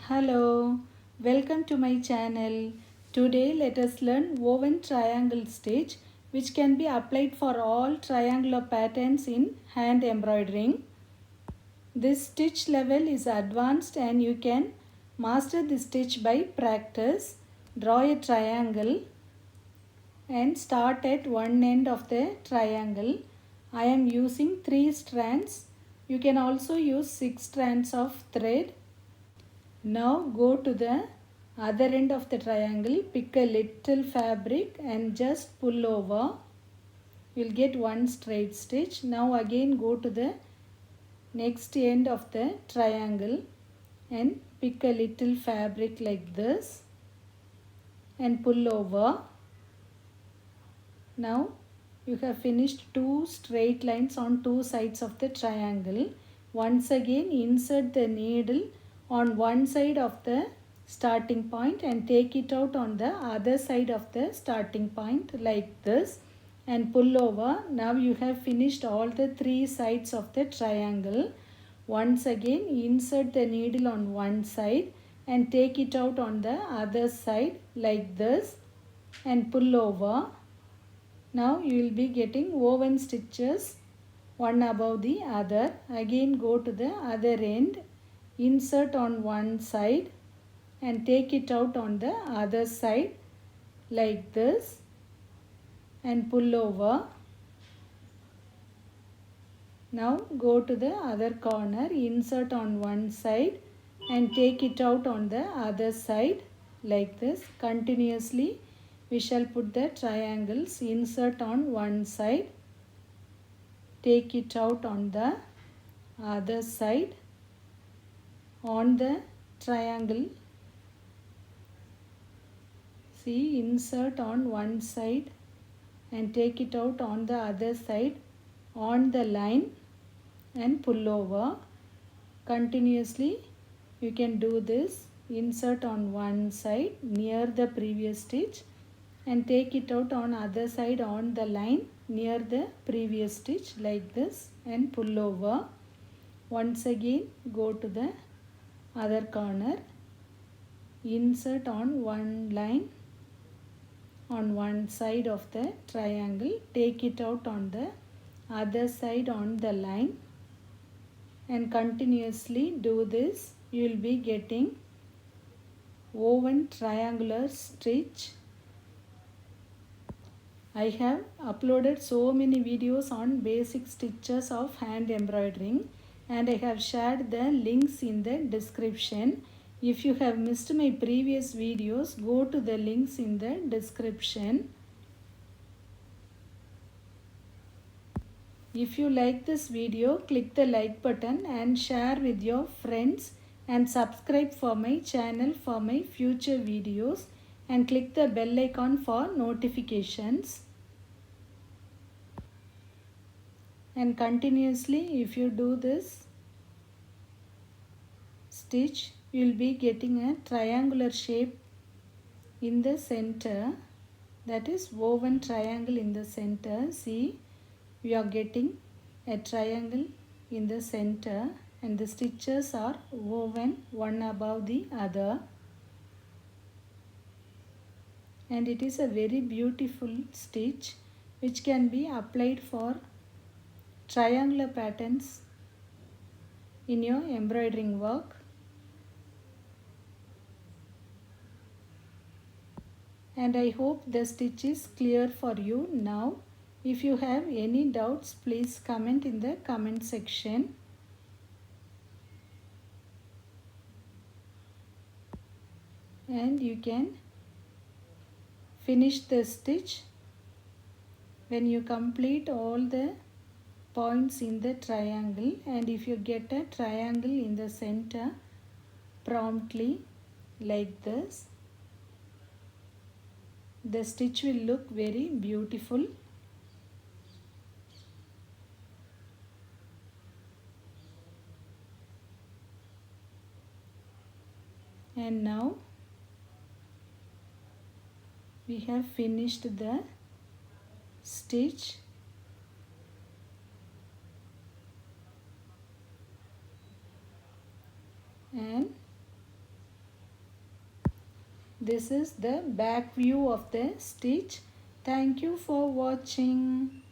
Hello, welcome to my channel. Today let us learn woven triangle stitch which can be applied for all triangular patterns in hand embroidering. This stitch level is advanced and you can master the stitch by practice. Draw a triangle and start at one end of the triangle. I am using 3 strands. You can also use 6 strands of thread. Now go to the other end of the triangle, pick a little fabric and just pull over. You will get one straight stitch. Now again go to the next end of the triangle and pick a little fabric like this and pull over. Now you have finished 2 straight lines on 2 sides of the triangle. Once again insert the needle on one side of the starting point and take it out on the other side of the starting point like this and pull over. Now you have finished all the 3 sides of the triangle. Once again insert the needle on one side and take it out on the other side like this and pull over. Now you will be getting woven stitches one above the other. Again go to the other end, insert on one side and take it out on the other side like this and pull over. Now go to the other corner, insert on one side and take it out on the other side like this. Continuously we shall put the triangles, insert on one side, take it out on the other side on the triangle. See, insert on one side and take it out on the other side on the line and pull over. Continuously you can do this. Insert on one side near the previous stitch and take it out on other side on the line near the previous stitch like this and pull over. Once again go to the other corner, insert on one line on one side of the triangle, take it out on the other side on the line and continuously do this. You will be getting woven triangular stitch. I have uploaded so many videos on basic stitches of hand embroidering and I have shared the links in the description. If you have missed my previous videos, go to the links in the description. If you like this video, click the like button and share with your friends and subscribe for my channel for my future videos and click the bell icon for notifications. And continuously if you do this stitch, you will be getting a triangular shape in the center, that is woven triangle in the center. See, we are getting a triangle in the center and the stitches are woven one above the other and it is a very beautiful stitch which can be applied for triangular patterns in your embroidering work. And I hope the stitch is clear for you now. If you have any doubts, please comment in the comment section. And you can finish the stitch when you complete all the points in the triangle, and if you get a triangle in the center promptly like this, the stitch will look very beautiful. And now we have finished the stitch. And This is the back view of the stitch. Thank you for watching.